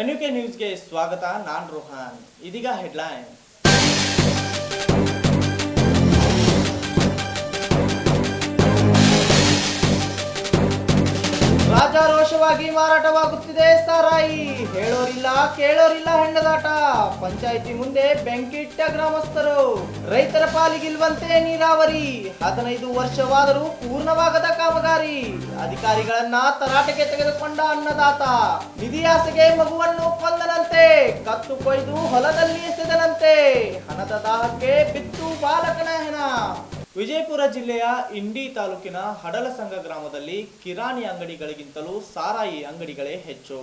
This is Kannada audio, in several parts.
ಎನ್ಯುಕೆ ನ್ಯೂಸ್ಗೆ ಸ್ವಾಗತ. ನಾನು ರೋಹನ್. ಇದೀಗ ಹೆಡ್ಲೈನ್. ರಾಜಾರೋಷವಾಗಿ ಮಾರಾಟವಾಗುತ್ತಿದೆ ಸಾರಾಯಿ. ಹೇಳೋರಿಲ್ಲ ಕೇಳೋರಿಲ್ಲ ಹೆಣ್ಣದಾಟ. ಪಂಚಾಯಿತಿ ಮುಂದೆ ಬೆಂಕಿಟ್ಟ ಗ್ರಾಮಸ್ಥರು. ರೈತರ ಪಾಲಿಗಿಲ್ವಂತೆ ನೀರಾವರಿ. 15 ವರ್ಷವಾದರೂ ಪೂರ್ಣವಾಗದ ಕಾಮಗಾರಿ. ಅಧಿಕಾರಿಗಳನ್ನ ತರಾಟೆಗೆ ತೆಗೆದುಕೊಂಡ ಅನ್ನದಾತ. ನಿಧಿಯಾಸೆಗೆ ಮಗುವನ್ನು ಕೊಂದನಂತೆ. ಕತ್ತು ಕೊಯ್ದು ಹೊಲದಲ್ಲಿ ಎಸೆದನಂತೆ. ಹಣದ ದಾಹಕ್ಕೆ ಬಿತ್ತು ಬಾಲಕನ ಹೆಣ. ವಿಜಯಪುರ ಜಿಲ್ಲೆಯ ಇಂಡಿ ತಾಲೂಕಿನ ಹಡಲಸಂಗ ಗ್ರಾಮದಲ್ಲಿ ಕಿರಾಣಿ ಅಂಗಡಿಗಳಿಗಿಂತಲೂ ಸಾರಾಯಿ ಅಂಗಡಿಗಳೇ ಹೆಚ್ಚು.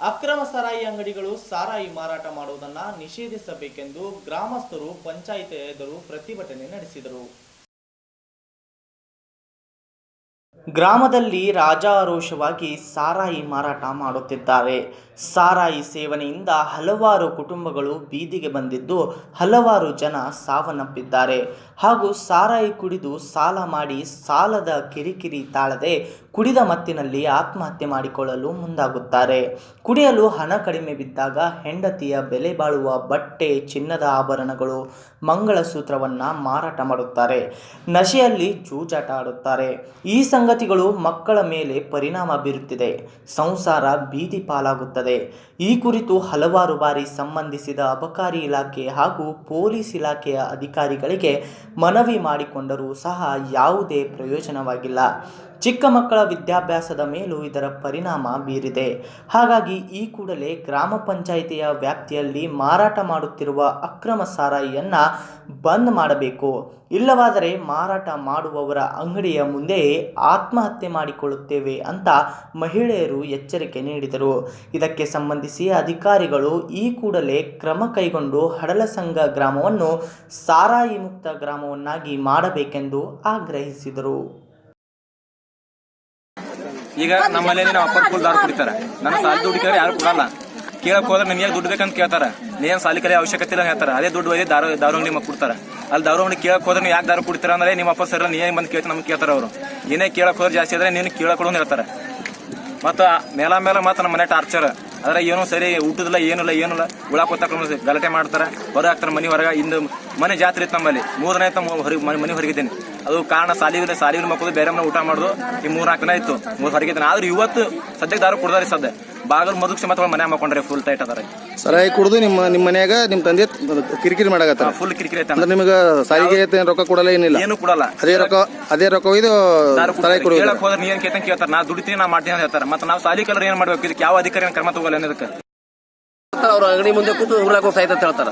ಅಕ್ರಮ ಸಾರಾಯಿ ಅಂಗಡಿಗಳು ಸಾರಾಯಿ ಮಾರಾಟ ಮಾಡುವುದನ್ನು ನಿಷೇಧಿಸಬೇಕೆಂದು ಗ್ರಾಮಸ್ಥರು ಪಂಚಾಯಿತಿ ಎದುರು ಪ್ರತಿಭಟನೆ ನಡೆಸಿದರು. ಗ್ರಾಮದಲ್ಲಿ ರಾಜಾರೋಷವಾಗಿ ಸಾರಾಯಿ ಮಾರಾಟ ಮಾಡುತ್ತಿದ್ದಾರೆ. ಸಾರಾಯಿ ಸೇವನೆಯಿಂದ ಹಲವಾರು ಕುಟುಂಬಗಳು ಬೀದಿಗೆ ಬಂದಿದ್ದು ಹಲವಾರು ಜನ ಸಾವನ್ನಪ್ಪಿದ್ದಾರೆ. ಹಾಗೂ ಸಾರಾಯಿ ಕುಡಿದು ಸಾಲ ಮಾಡಿ ಸಾಲದ ಕಿರಿಕಿರಿ ತಾಳದೆ ಕುಡಿದ ಮತ್ತಿನಲ್ಲಿ ಆತ್ಮಹತ್ಯೆ ಮಾಡಿಕೊಳ್ಳಲು ಮುಂದಾಗುತ್ತಾರೆ. ಕುಡಿಯಲು ಹಣ ಕಡಿಮೆ ಬಿದ್ದಾಗ ಹೆಂಡತಿಯ ಬೆಲೆ ಬಾಳುವ ಬಟ್ಟೆ, ಚಿನ್ನದ ಆಭರಣಗಳು, ಮಂಗಳಸೂತ್ರವನ್ನು ಮಾರಾಟ ಮಾಡುತ್ತಾರೆ. ನಶೆಯಲ್ಲಿ ಜೂಜಾಟ ಆಡುತ್ತಾರೆ. ಈ ಸಂಗತಿಗಳು ಮಕ್ಕಳ ಮೇಲೆ ಪರಿಣಾಮ ಬೀರುತ್ತಿದೆ. ಸಂಸಾರ ಬೀದಿ ಪಾಲಾಗುತ್ತದೆ. ಈ ಕುರಿತು ಹಲವಾರು ಬಾರಿ ಸಂಬಂಧಿಸಿದ ಅಬಕಾರಿ ಇಲಾಖೆ ಹಾಗೂ ಪೊಲೀಸ್ ಇಲಾಖೆಯ ಅಧಿಕಾರಿಗಳಿಗೆ ಮನವಿ ಮಾಡಿಕೊಂಡರೂ ಸಹ ಯಾವುದೇ ಪ್ರಯೋಜನವಾಗಿಲ್ಲ. ಚಿಕ್ಕ ಮಕ್ಕಳ ವಿದ್ಯಾಭ್ಯಾಸದ ಮೇಲೂ ಇದರ ಪರಿಣಾಮ ಬೀರಿದೆ. ಹಾಗಾಗಿ ಈ ಕೂಡಲೇ ಗ್ರಾಮ ಪಂಚಾಯಿತಿಯ ವ್ಯಾಪ್ತಿಯಲ್ಲಿ ಮಾರಾಟ ಮಾಡುತ್ತಿರುವ ಅಕ್ರಮ ಸಾರಾಯಿಯನ್ನು ಬಂದ್ ಮಾಡಬೇಕು. ಇಲ್ಲವಾದರೆ ಮಾರಾಟ ಮಾಡುವವರ ಅಂಗಡಿಯ ಮುಂದೆಯೇ ಆತ್ಮಹತ್ಯೆ ಮಾಡಿಕೊಳ್ಳುತ್ತೇವೆ ಅಂತ ಮಹಿಳೆಯರು ಎಚ್ಚರಿಕೆ ನೀಡಿದರು. ಇದಕ್ಕೆ ಸಂಬಂಧಿಸಿ ಅಧಿಕಾರಿಗಳು ಈ ಕೂಡಲೇ ಕ್ರಮ ಕೈಗೊಂಡು ಹಡಲಸಂಗ ಗ್ರಾಮವನ್ನು ಸಾರಾಯಿ ಮುಕ್ತ ಗ್ರಾಮವನ್ನಾಗಿ ಮಾಡಬೇಕೆಂದು ಆಗ್ರಹಿಸಿದರು. ಈಗ ನಮ್ಮಲ್ಲಿ ನಾವು ಅಪ್ಪರ್ ಫುಲ್ ದಾರು ಕುಡಿತಾರೆ. ನನ್ನ ಸಾಲಿ ದುಡ್ಡು ಕೇಳಿ ಯಾರು ಕೊಡಲ್ಲ. ಕೇಳಕ್ ಹೋದ್ರೆ ನಿಮಗೆ ದುಡ್ಡು ಬೇಕಂತ ಕೇಳ್ತಾರೆ. ನೀನ್ ಸಾಲಿ ಕಲಿಯ ಅವಶ್ಯಕತೆ ಇಲ್ಲ ಹೇಳ್ತಾರೆ. ಅದೇ ದುಡ್ಡು ಒಯ್ದು ದಾರು ಅಂಗಡಿ ಮಕ್ಕ ಕೊಡ್ತಾರೆ. ಅಲ್ಲಿ ದಾರು ಅಂಗಡಿ ಕೇಳಕ್ ಹೋದ್ರೆ ನೀವು ಯಾಕೆ ದಾರು ಕುಡಿತೀರ ಅಂದ್ರೆ ನಿಮ್ಮ ಅಪ್ಪ ಸರ್ ನೀ ಬಂದು ಕೇಳ್ತಾರೆ. ನಮ್ಗೆ ಕೇಳ್ತಾರೆ ಅವರು. ಏನೇ ಕೇಳಕ್ ಹೋದ್ರೆ ಜಾಸ್ತಿ ಆದ್ರೆ ನೀನು ಕೇಳಕ್ ಕೊಡೋದು ಹೇಳ್ತಾರೆ. ಮತ್ತು ಮೇಲ ಮತ್ತೆ ನಮ್ಮ ಮನೆ ಟಾರ್ಚರ್. ಅದ್ರ ಏನು ಸರಿ ಊಟದಿಲ್ಲ, ಏನಿಲ್ಲ ಉಳಾಕೋತ ಗಲಾಟೆ ಮಾಡ್ತಾರೆ. ಹೊರಗೆ ಹಾಕ್ತಾರೆ ಮನೆ ಹೊರಗೆ. ಇಂದು ಮನೆ ಜಾತ್ರೆ ಇತ್ತು ನಮ್ಮಲ್ಲಿ. 3 ದಿನ ಆಯ್ತು ಮನೆ ಹೊರಗಿದ್ದೇನೆ. ಅದು ಕಾರಣ ಸಾಲಿಗೆ ಮಕ್ಕಳು ಬೇರೆ ಮನೆ ಊಟ ಮಾಡೋದು. ಈ 3-4 ದಿನ ಆಯ್ತು ಹೊರಗಿದ್ದೇನೆ. ಆದ್ರೆ ಇವತ್ತು ಸದ್ಯಕ್ಕೆ ದಾರು ಕುಡ್ದಾರಿ. ಸದ್ಯ ಬಾಗಲ್ ಮದುಕ್ಷ ಮತ್ತೆ ಮನೆ ಹಾಕೊಂಡ್ರೆ ಫುಲ್ ಟೈಟ್ ಅದಾರೆ. ಸರಾಯಿ ಕುಡಿದು ನಿಮ್ಮ ಮನ್ಯಾಗ ನಿಮ್ಮ ತಂದೆ ಕಿರಿಕಿರಿ ಮಾಡಾಕತ್ತಾರ. ಫುಲ್ ಕಿರಿಕಿರಿ ಐತೆ. ಅಂದ್ರೆ ನಿಮಗೆ ಸಾರಿಗೆ ರೊಕ್ಕ ಕೊಡಲ್ಲ, ಏನಿಲ್ಲ? ಏನು ಕೊಡಲ್ಲ. ಅದೇ ರೊಕ್ಕ ಇದು ಸರಾಯಿ ಕುಡಿದು ಕೇಳಕ್ ಹೋದ್ರೆ ನೀನ್ ಕೇಳ್ತಾರೆ. ನಾ ದುಡಿತೀನಿ, ನಾ ಮಾಡ್ತೀನಿ ಅಂತ ಹೇಳ್ತಾರೆ. ಮತ್ತೆ ನಾವು ಸಾಲಿ ಕಲರ್ ಏನ್ ಮಾಡ್ಬೇಕು? ಇದಕ್ಕೆ ಯಾವ ಅಧಿಕಾರಿ ಕ್ರಮ ತಗೋಲ್ಲ ಅನ್ನೋದಕ್ಕೆ ಅವ್ರ ಅಂಗಡಿ ಮುಂದೆ ಕೂತು ಉರ್ಲಾಕ ಸಾಯ್ತ ಹೇಳ್ತಾರ.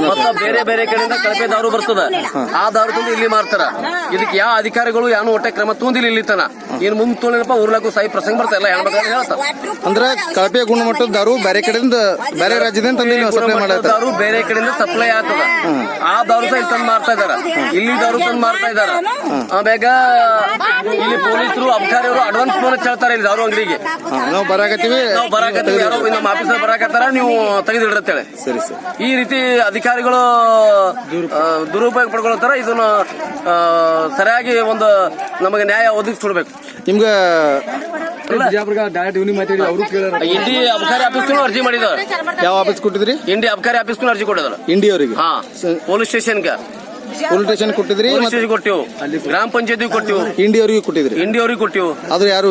ಮತ್ತ ಬೇರೆ ಕಡೆಯಿಂದ ಕಳಪೆ ದಾರು ಬರ್ತದ. ಆ ದಾರು ತಂದು ಇಲ್ಲಿ ಮಾರ್ತಾರ. ಇದಕ್ಕೆ ಯಾವ ಅಧಿಕಾರಿಗಳು ಯಾವ ಒಟ್ಟೆ ಕ್ರಮ ತಗೊಂಡಿಲ್ಲ ಇಲ್ಲಿ ತನ. ಇನ್ ಮುಂದೆ ತೊಗೊಂಡಪ್ಪ ಉರ್ಲಾಕು ಸಾಯಿ ಪ್ರಸಂಗ ಬರ್ತಾ ಇಲ್ಲ ಹೇಳ್ತಾರ. ಅಂದ್ರೆ ಕಳಪೆ ಗುಣಮಟ್ಟದ ದಾರು ಬೇರೆ ಕಡೆಯಿಂದ ಬೇರೆ ರಾಜ್ಯದಿಂದ ದಾರು ಬೇರೆ ಕಡೆಯಿಂದ ಸಪ್ಲೈ ಆಗ್ತದ. ಆ ದಾರು ಸಹ ಇಲ್ಲಿ ತಂದು ಮಾರ್ತಾ ಇದಾರ. ಇಲ್ಲಿ ದಾರು ತಂದು ಮಾರ್ತಾ ಇದಾರ. ಬೇಗ ಇಲ್ಲಿ ಪೊಲೀಸರು ಅಧಿಕಾರಿಗಳು ಅಡ್ವಾನ್ಸ್ ಫೋನ್ ಹೇಳ್ತಾರೆ ಇಲ್ಲಿ ದಾರು ಅಂಗಡಿಗೆ. ನಾವು ಬರಾಕತ್ತೀವಿ ಯಾರೋ ನಮ್ಮ ಆಫೀಸರ್ ಬರಾಕತ್ತಾರ, ನೀವು ತೆಗೆದಿಡ್ತೇವೆ. ಸರಿ ಸರ್. ಈ ರೀತಿ ಅಧಿಕಾರಿಗಳು ದುರುಪಯೋಗ ಪಡ್ಕೊಳ್ತಾರ. ಇದನ್ನ ಸರಿಯಾಗಿ ಒಂದು ನಮಗೆ ನ್ಯಾಯ ಒದಗಿಸ್ಕೊಡ್ಬೇಕು. ನಿಮ್ಗೆ ಇಂಡಿ ಅಬಕಾರಿ ಆಫೀಸ್ ಅರ್ಜಿ ಮಾಡಿದಾರೆ. ಯಾವ ಆಫೀಸ್ ಕೊಟ್ಟಿದ್ರಿ? ಇಂಡಿ ಅಬಕಾರಿ ಆಫೀಸ್ ಅರ್ಜಿ ಕೊಟ್ಟಿದ್ದಾರೆ. ಇಂಡಿ ಅವರಿಗೆ ಪೊಲೀಸ್ ಸ್ಟೇಷನ್ಗೆ ಕೊಟ್ಟಿದ್ರಿ? ಕೊಟ್ಟಿವು. ಗ್ರಾಮ ಪಂಚಾಯತಿ ಕೊಟ್ಟಿವು. ಇಂಡಿ ಅವರಿಗೆ ಕೊಟ್ಟಿದ್ರಿ? ಇಂಡಿ ಅವ್ರಿಗೆ ಕೊಟ್ಟಿವು. ಆದ್ರೆ ಯಾರು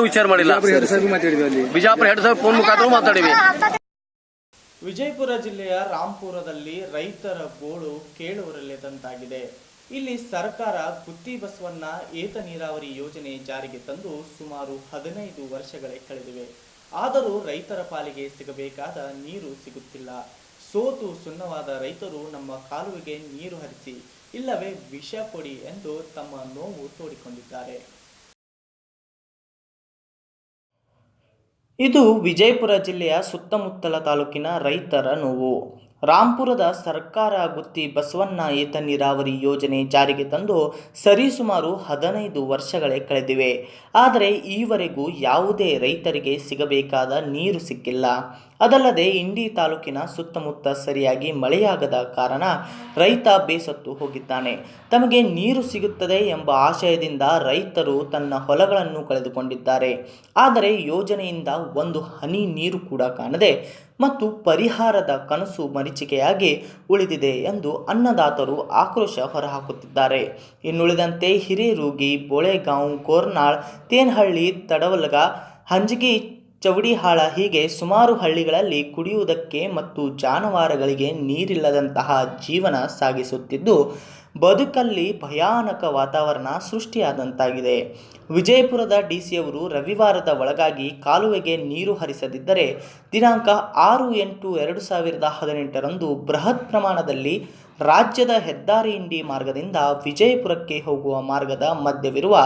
ವಿಚಾರ ಮಾಡಿಲ್ಲ. ಬಿಜಾಪುರ ಹೆಡ್ ಸಾಹೇಬ್ ಫೋನ್ ಮುಖಾಂತರ ಮಾತಾಡಿವಿ. ವಿಜಯಪುರ ಜಿಲ್ಲೆಯ ರಾಂಪುರದಲ್ಲಿ ರೈತರ ಗೋಳು ಕೇಳುವರಲ್ಲಿದ್ದಂತಾಗಿದೆ. ಇಲ್ಲಿ ಸರ್ಕಾರ ಗುತ್ತಿ ಬಸವಣ್ಣ ಏತ ನೀರಾವರಿ ಯೋಜನೆ ಜಾರಿಗೆ ತಂದು ಸುಮಾರು 15 ವರ್ಷಗಳೇ ಕಳೆದಿವೆ. ಆದರೂ ರೈತರ ಪಾಲಿಗೆ ಸಿಗಬೇಕಾದ ನೀರು ಸಿಗುತ್ತಿಲ್ಲ. ಸೋತು ಸುಣ್ಣವಾದ ರೈತರು ನಮ್ಮ ಕಾಲುವೆಗೆ ನೀರು ಹರಿಸಿ ಇಲ್ಲವೇ ವಿಷ ಕೊಡಿ ಎಂದು ತಮ್ಮ ನೋವು ತೋಡಿಕೊಂಡಿದ್ದಾರೆ. ಇದು ವಿಜಯಪುರ ಜಿಲ್ಲೆಯ ಸುತ್ತಮುತ್ತಲ ತಾಲೂಕಿನ ರೈತರ ನೋವು. ರಾಂಪುರದ ಸರ್ಕಾರ ಗುತ್ತಿ ಬಸವಣ್ಣ ಏತ ನೀರಾವರಿ ಯೋಜನೆ ಜಾರಿಗೆ ತಂದು ಸರಿಸುಮಾರು 15 ವರ್ಷಗಳೇ ಕಳೆದಿವೆ. ಆದರೆ ಈವರೆಗೂ ಯಾವುದೇ ರೈತರಿಗೆ ಸಿಗಬೇಕಾದ ನೀರು ಸಿಕ್ಕಿಲ್ಲ. ಅದಲ್ಲದೆ ಇಂಡಿ ತಾಲೂಕಿನ ಸುತ್ತಮುತ್ತ ಸರಿಯಾಗಿ ಮಳೆಯಾಗದ ಕಾರಣ ರೈತ ಬೇಸತ್ತು ಹೋಗಿದ್ದಾನೆ. ತಮಗೆ ನೀರು ಸಿಗುತ್ತದೆ ಎಂಬ ಆಶಯದಿಂದ ರೈತರು ತನ್ನ ಹೊಲಗಳನ್ನು ಕಳೆದುಕೊಂಡಿದ್ದಾರೆ. ಆದರೆ ಯೋಜನೆಯಿಂದ ಒಂದು ಹನಿ ನೀರು ಕೂಡ ಕಾಣದೆ ಮತ್ತು ಪರಿಹಾರದ ಕನಸು ಮರೀಚಿಕೆಯಾಗಿ ಉಳಿದಿದೆ ಎಂದು ಅನ್ನದಾತರು ಆಕ್ರೋಶ ಹೊರಹಾಕುತ್ತಿದ್ದಾರೆ. ಇನ್ನುಳಿದಂತೆ ಹಿರೇರೂಗಿ, ಬೋಳೆಗಾಂವ್, ಗೋರ್ನಾಳ್, ತೇನಹಳ್ಳಿ, ತಡವಲಗ, ಹಂಜಗಿ, ಚವಡಿಹಾಳ ಹೀಗೆ ಸುಮಾರು ಹಳ್ಳಿಗಳಲ್ಲಿ ಕುಡಿಯುವುದಕ್ಕೆ ಮತ್ತು ಜಾನುವಾರುಗಳಿಗೆ ನೀರಿಲ್ಲದಂತಹ ಜೀವನ ಸಾಗಿಸುತ್ತಿದ್ದು ಬದುಕಲ್ಲಿ ಭಯಾನಕ ವಾತಾವರಣ ಸೃಷ್ಟಿಯಾದಂತಾಗಿದೆ. ವಿಜಯಪುರದ ಡಿಸಿಯವರು ರವಿವಾರದ ಒಳಗಾಗಿ ಕಾಲುವೆಗೆ ನೀರು ಹರಿಸದಿದ್ದರೆ ದಿನಾಂಕ 6/8/2018 ಬೃಹತ್ ಪ್ರಮಾಣದಲ್ಲಿ ರಾಜ್ಯದ ಹೆದ್ದಾರಿ ಇಂಡಿ ಮಾರ್ಗದಿಂದ ವಿಜಯಪುರಕ್ಕೆ ಹೋಗುವ ಮಾರ್ಗದ ಮಧ್ಯವಿರುವ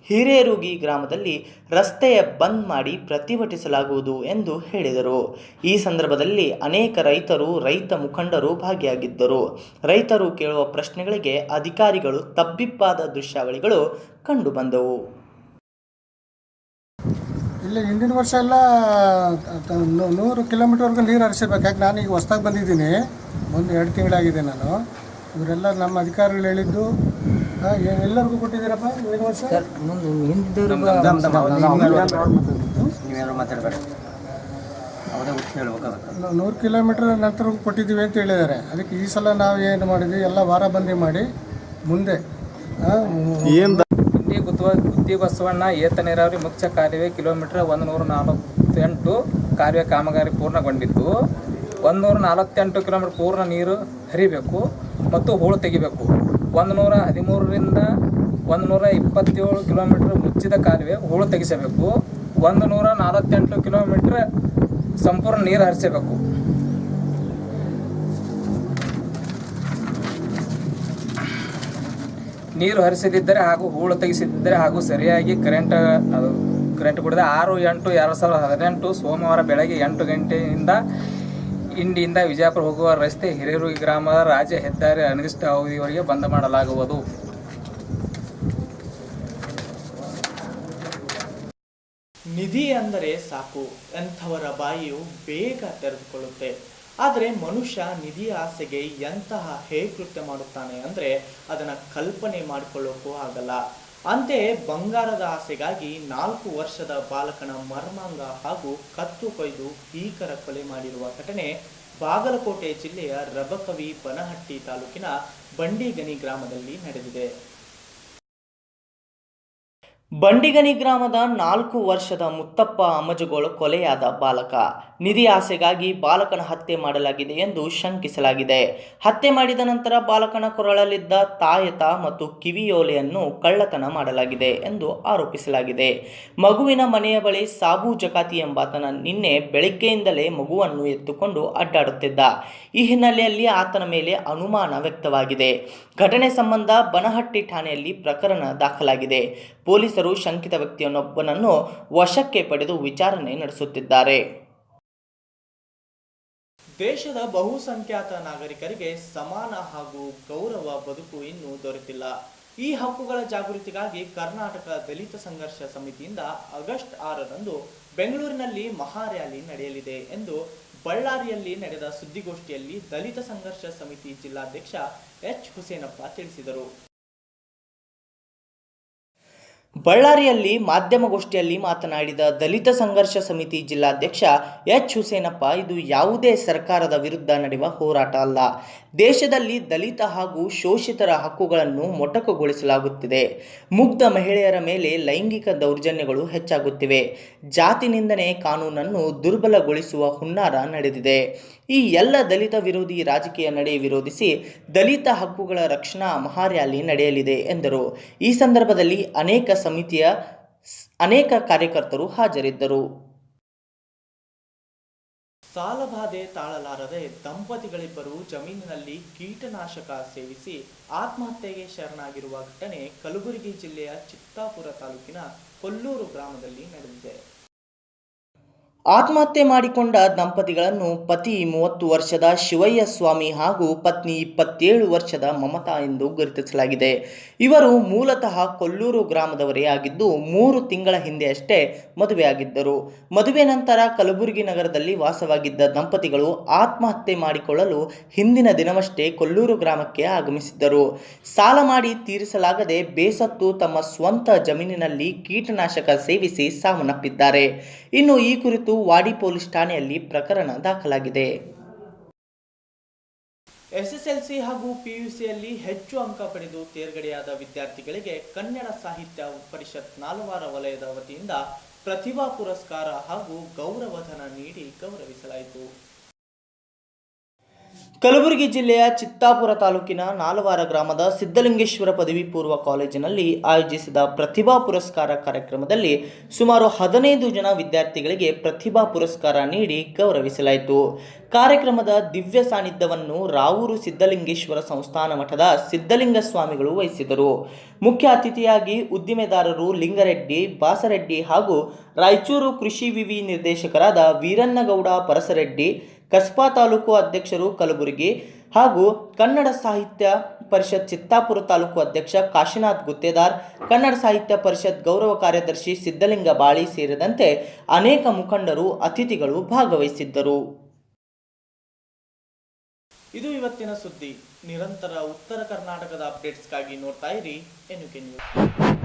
ಹಿರೇರೂಗಿ ಗ್ರಾಮದಲ್ಲಿ ರಸ್ತೆಯ ಬಂದ್ ಮಾಡಿ ಪ್ರತಿಭಟಿಸಲಾಗುವುದು ಎಂದು ಹೇಳಿದರು. ಈ ಸಂದರ್ಭದಲ್ಲಿ ಅನೇಕ ರೈತರು, ರೈತ ಮುಖಂಡರು ಭಾಗಿಯಾಗಿದ್ದರು. ರೈತರು ಕೇಳುವ ಪ್ರಶ್ನೆಗಳಿಗೆ ಅಧಿಕಾರಿಗಳು ತಬ್ಬಿಬ್ಬಾದ ದೃಶ್ಯಾವಳಿಗಳು ಕಂಡುಬಂದವು. ಇಲ್ಲಿ ಹಿಂದಿನ ವರ್ಷ ಎಲ್ಲ 100 ಕಿಲೋಮೀಟರ್ವರೆಗೂ ನೀರು ಹರಿಸಿರ್ಬೇಕು. ಯಾಕೆ ನಾನು ಈಗ ಹೊಸ್ದಾಗಿ ಬಂದಿದ್ದೀನಿ, ಒಂದು 2 ತಿಂಗಳಾಗಿದೆ. ನಾನು ಇವರೆಲ್ಲ ನಮ್ಮ ಅಧಿಕಾರಿಗಳು ಹೇಳಿದ್ದು ಎಲ್ಲರಿಗೂ ಕೊಟ್ಟಿದ್ದೀರಪ್ಪ ಹಿಂದಿನ ವರ್ಷ 100 ಕಿಲೋಮೀಟರ್ ನಂತರ ಕೊಟ್ಟಿದ್ದೀವಿ ಅಂತ ಹೇಳಿದ್ದಾರೆ. ಅದಕ್ಕೆ ಈ ಸಲ ನಾವು ಏನು ಮಾಡಿದ್ವಿ, ಎಲ್ಲ ವಾರ ಬಂದಿ ಮಾಡಿ ಮುಂದೆ ಗುತ್ತಿ ಬಸವಣ್ಣ ಏತ ನೀರಾವರಿ ಮುಖ್ಯ ಕಾಲುವೆ ಕಿಲೋಮೀಟರ್ 148 ಕಾಲುವೆ ಕಾಮಗಾರಿ ಪೂರ್ಣಗೊಂಡಿದ್ದು 148 ಕಿಲೋಮೀಟರ್ ಪೂರ್ಣ ನೀರು ಹರಿಬೇಕು ಮತ್ತು ಹೂಳು ತೆಗಿಬೇಕು. 113ರಿಂದ 127 ಕಿಲೋಮೀಟರ್ ಮುಚ್ಚಿದ ಕಾಲುವೆ ಹೂಳು ತೆಗಿಸಬೇಕು. 148 ಕಿಲೋಮೀಟರ್ ಸಂಪೂರ್ಣ ನೀರು ಹರಿಸಬೇಕು. ನೀರು ಹರಿಸದಿದ್ದರೆ ಹಾಗೂ ಹೂಳು ತೆಗೆಸಿದ್ದರೆ ಹಾಗೂ ಸರಿಯಾಗಿ ಕರೆಂಟ್ ಕೊಡದೆ 6/8/2018 ಸೋಮವಾರ ಬೆಳಗ್ಗೆ 8 ಗಂಟೆಯಿಂದ ಇಂಡಿಯಿಂದ ವಿಜಯಪುರ ಹೋಗುವ ರಸ್ತೆ ಹಿರೇರೂಗಿ ಗ್ರಾಮದ ರಾಜ್ಯ ಹೆದ್ದಾರಿ ಅನಿರ್ದಿಷ್ಟ ಅವಧಿಯವರೆಗೆ ಬಂದ್ ಮಾಡಲಾಗುವುದು. ನಿಧಿ ಅಂದರೆ ಸಾಕು ಎಂಥವರ ಬಾಯಿಯು ಬೇಗ ತೆರೆದುಕೊಳ್ಳುತ್ತೆ. ಆದರೆ ಮನುಷ್ಯ ನಿಧಿಯ ಆಸೆಗೆ ಎಂತಹ ಹೇಕೃತ್ಯ ಮಾಡುತ್ತಾನೆ ಅಂದರೆ ಅದನ್ನು ಕಲ್ಪನೆ ಮಾಡಿಕೊಳ್ಳೋಕ್ಕೂ ಆಗಲ್ಲ. ಅಂತೆಯೇ ಬಂಗಾರದ ಆಸೆಗಾಗಿ 4 ವರ್ಷದ ಬಾಲಕನ ಮರ್ಮಾಂಗ ಹಾಗೂ ಕತ್ತು ಕೊಯ್ದು ಭೀಕರ ಕೊಲೆ ಮಾಡಿರುವ ಘಟನೆ ಬಾಗಲಕೋಟೆ ಜಿಲ್ಲೆಯ ರಬಕವಿ ಬನಹಟ್ಟಿ ತಾಲೂಕಿನ ಬಂಡಿಗನಿ ಗ್ರಾಮದಲ್ಲಿ ನಡೆದಿದೆ. ಬಂಡಿಗನಿ ಗ್ರಾಮದ 4 ವರ್ಷದ ಮುತ್ತಪ್ಪ ಅಮಜಗೋಳ ಕೊಲೆಯಾದ ಬಾಲಕ. ನಿಧಿ ಆಸೆಗಾಗಿ ಬಾಲಕನ ಹತ್ಯೆ ಮಾಡಲಾಗಿದೆ ಎಂದು ಶಂಕಿಸಲಾಗಿದೆ. ಹತ್ಯೆ ಮಾಡಿದ ನಂತರ ಬಾಲಕನ ಕೊರಳಲ್ಲಿದ್ದ ತಾಯತ ಮತ್ತು ಕಿವಿಯೋಲೆಯನ್ನು ಕಳ್ಳತನ ಮಾಡಲಾಗಿದೆ ಎಂದು ಆರೋಪಿಸಲಾಗಿದೆ. ಮಗುವಿನ ಮನೆಯ ಬಳಿ ಸಾಬು ಜಕಾತಿ ಎಂಬಾತನ ನಿನ್ನೆ ಬೆಳಗ್ಗೆಯಿಂದಲೇ ಮಗುವನ್ನು ಎತ್ತುಕೊಂಡು ಅಡ್ಡಾಡುತ್ತಿದ್ದ. ಈ ಹಿನ್ನೆಲೆಯಲ್ಲಿ ಆತನ ಮೇಲೆ ಅನುಮಾನ ವ್ಯಕ್ತವಾಗಿದೆ. ಘಟನೆ ಸಂಬಂಧ ಬನಹಟ್ಟಿ ಠಾಣೆಯಲ್ಲಿ ಪ್ರಕರಣ ದಾಖಲಾಗಿದೆ. ಪೊಲೀಸರು ಶಂಕಿತ ವ್ಯಕ್ತಿಯೊಬ್ಬನನ್ನು ವಶಕ್ಕೆ ಪಡೆದು ವಿಚಾರಣೆ ನಡೆಸುತ್ತಿದ್ದಾರೆ. ದೇಶದ ಬಹುಸಂಖ್ಯಾತ ನಾಗರಿಕರಿಗೆ ಸಮಾನ ಹಾಗೂ ಗೌರವ ಬದುಕು ಇನ್ನೂ ದೊರೆತಿಲ್ಲ. ಈ ಹಕ್ಕುಗಳ ಜಾಗೃತಿಗಾಗಿ ಕರ್ನಾಟಕ ದಲಿತ ಸಂಘರ್ಷ ಸಮಿತಿಯಿಂದ ಆಗಸ್ಟ್ 6ರಂದು ಬೆಂಗಳೂರಿನಲ್ಲಿ ಮಹಾ ರ್ಯಾಲಿ ನಡೆಯಲಿದೆ ಎಂದು ಬಳ್ಳಾರಿಯಲ್ಲಿ ನಡೆದ ಸುದ್ದಿಗೋಷ್ಠಿಯಲ್ಲಿ ದಲಿತ ಸಂಘರ್ಷ ಸಮಿತಿ ಜಿಲ್ಲಾಧ್ಯಕ್ಷ ಎಚ್ ಹುಸೇನಪ್ಪ ತಿಳಿಸಿದರು. ಬಳ್ಳಾರಿಯಲ್ಲಿ ಮಾಧ್ಯಮಗೋಷ್ಠಿಯಲ್ಲಿ ಮಾತನಾಡಿದ ದಲಿತ ಸಂಘರ್ಷ ಸಮಿತಿ ಜಿಲ್ಲಾಧ್ಯಕ್ಷ ಎಚ್ ಹುಸೇನಪ್ಪ, ಇದು ಯಾವುದೇ ಸರ್ಕಾರದ ವಿರುದ್ಧ ನಡೆಯುವ ಹೋರಾಟ ಅಲ್ಲ. ದೇಶದಲ್ಲಿ ದಲಿತ ಹಾಗೂ ಶೋಷಿತರ ಹಕ್ಕುಗಳನ್ನು ಮೊಟಕುಗೊಳಿಸಲಾಗುತ್ತಿದೆ. ಮುಗ್ಧ ಮಹಿಳೆಯರ ಮೇಲೆ ಲೈಂಗಿಕ ದೌರ್ಜನ್ಯಗಳು ಹೆಚ್ಚಾಗುತ್ತಿವೆ. ಜಾತಿ ನಿಂದನೆ ಕಾನೂನನ್ನು ದುರ್ಬಲಗೊಳಿಸುವ ಹುನ್ನಾರ ನಡೆದಿದೆ. ಈ ಎಲ್ಲ ದಲಿತ ವಿರೋಧಿ ರಾಜಕೀಯ ನಡೆ ವಿರೋಧಿಸಿ ದಲಿತ ಹಕ್ಕುಗಳ ರಕ್ಷಣಾ ಮಹಾರ್ಯಾಲಿ ನಡೆಯಲಿದೆ ಎಂದರು. ಈ ಸಂದರ್ಭದಲ್ಲಿ ಅನೇಕ ಸಮಿತಿಯ ಅನೇಕ ಕಾರ್ಯಕರ್ತರು ಹಾಜರಿದ್ದರು. ಸಾಲಬಾಧೆ ತಾಳಲಾರದೆ ದಂಪತಿಗಳಿಬ್ಬರು ಜಮೀನಿನಲ್ಲಿ ಕೀಟನಾಶಕ ಸೇವಿಸಿ ಆತ್ಮಹತ್ಯೆಗೆ ಶರಣಾಗಿರುವ ಘಟನೆ ಕಲಬುರಗಿ ಜಿಲ್ಲೆಯ ಚಿತ್ತಾಪುರ ತಾಲೂಕಿನ ಕೊಲ್ಲೂರು ಗ್ರಾಮದಲ್ಲಿ ನಡೆದಿದೆ. ಆತ್ಮಹತ್ಯೆ ಮಾಡಿಕೊಂಡ ದಂಪತಿಗಳನ್ನು ಪತಿ 30 ವರ್ಷದ ಶಿವಯ್ಯ ಸ್ವಾಮಿ ಹಾಗೂ ಪತ್ನಿ 27 ವರ್ಷದ ಮಮತಾ ಎಂದು ಗುರುತಿಸಲಾಗಿದೆ. ಇವರು ಮೂಲತಃ ಕೊಲ್ಲೂರು ಗ್ರಾಮದವರೇ ಆಗಿದ್ದು 3 ತಿಂಗಳ ಹಿಂದೆ ಅಷ್ಟೇ ಮದುವೆಯಾಗಿದ್ದರು. ಮದುವೆ ನಂತರ ಕಲಬುರಗಿ ನಗರದಲ್ಲಿ ವಾಸವಾಗಿದ್ದ ದಂಪತಿಗಳು ಆತ್ಮಹತ್ಯೆ ಮಾಡಿಕೊಳ್ಳಲು ಹಿಂದಿನ ದಿನವಷ್ಟೇ ಕೊಲ್ಲೂರು ಗ್ರಾಮಕ್ಕೆ ಆಗಮಿಸಿದ್ದರು. ಸಾಲ ಮಾಡಿ ತೀರಿಸಲಾಗದೆ ಬೇಸತ್ತು ತಮ್ಮ ಸ್ವಂತ ಜಮೀನಿನಲ್ಲಿ ಕೀಟನಾಶಕ ಸೇವಿಸಿ ಸಾವನ್ನಪ್ಪಿದ್ದಾರೆ. ಇನ್ನು ಈ ಕುರಿತು ವಾಡಿ ಪೊಲೀಸ್ ಠಾಣೆಯಲ್ಲಿ ಪ್ರಕರಣ ದಾಖಲಾಗಿದೆ. ಎಸ್ಎಸ್ಎಲ್ಸಿ ಹಾಗೂ ಪಿಯುಸಿಯಲ್ಲಿ ಹೆಚ್ಚು ಅಂಕ ಪಡೆದು ತೇರ್ಗಡೆಯಾದ ವಿದ್ಯಾರ್ಥಿಗಳಿಗೆ ಕನ್ನಡ ಸಾಹಿತ್ಯ ಪರಿಷತ್ ನಾಲ್ವಾರ ವಲಯದ ವತಿಯಿಂದ ಪ್ರತಿಭಾ ಪುರಸ್ಕಾರ ಹಾಗೂ ಗೌರವಧನ ನೀಡಿ ಗೌರವಿಸಲಾಯಿತು. ಕಲಬುರಗಿ ಜಿಲ್ಲೆಯ ಚಿತ್ತಾಪುರ ತಾಲೂಕಿನ ನಾಲ್ವಾರ ಗ್ರಾಮದ ಸಿದ್ದಲಿಂಗೇಶ್ವರ ಪದವಿ ಪೂರ್ವ ಕಾಲೇಜಿನಲ್ಲಿ ಆಯೋಜಿಸಿದ ಪ್ರತಿಭಾ ಪುರಸ್ಕಾರ ಕಾರ್ಯಕ್ರಮದಲ್ಲಿ ಸುಮಾರು 15 ಜನ ವಿದ್ಯಾರ್ಥಿಗಳಿಗೆ ಪ್ರತಿಭಾ ಪುರಸ್ಕಾರ ನೀಡಿ ಗೌರವಿಸಲಾಯಿತು. ಕಾರ್ಯಕ್ರಮದ ದಿವ್ಯ ಸಾನ್ನಿಧ್ಯವನ್ನು ರಾವೂರು ಸಿದ್ದಲಿಂಗೇಶ್ವರ ಸಂಸ್ಥಾನ ಮಠದ ಸಿದ್ದಲಿಂಗ ಸ್ವಾಮಿಗಳು ವಹಿಸಿದರು. ಮುಖ್ಯ ಅತಿಥಿಯಾಗಿ ಉದ್ದಿಮೆದಾರರು ಲಿಂಗರೆಡ್ಡಿ ಬಾಸರೆಡ್ಡಿ ಹಾಗೂ ರಾಯಚೂರು ಕೃಷಿ ವಿವಿ ನಿರ್ದೇಶಕರಾದ ವೀರನ್ನಗೌಡ ಪರಸರೆಡ್ಡಿ, ಕಸ್ಬಾ ತಾಲೂಕು ಅಧ್ಯಕ್ಷರು ಕಲಬುರಗಿ ಹಾಗೂ ಕನ್ನಡ ಸಾಹಿತ್ಯ ಪರಿಷತ್ ಚಿತ್ತಾಪುರ ತಾಲೂಕು ಅಧ್ಯಕ್ಷ ಕಾಶಿನಾಥ್ ಗುತ್ತೇದಾರ್, ಕನ್ನಡ ಸಾಹಿತ್ಯ ಪರಿಷತ್ ಗೌರವ ಕಾರ್ಯದರ್ಶಿ ಸಿದ್ದಲಿಂಗ ಬಾಳಿ ಸೇರಿದಂತೆ ಅನೇಕ ಮುಖಂಡರು ಅತಿಥಿಗಳು ಭಾಗವಹಿಸಿದ್ದರು. ಇದು ಇವತ್ತಿನ ಸುದ್ದಿ. ನಿರಂತರ ಉತ್ತರ ಕರ್ನಾಟಕದ ಅಪ್ಡೇಟ್ಸ್ಗಾಗಿ ನೋಡ್ತಾ ಇರಿ NUK ನ್ಯೂಸ್.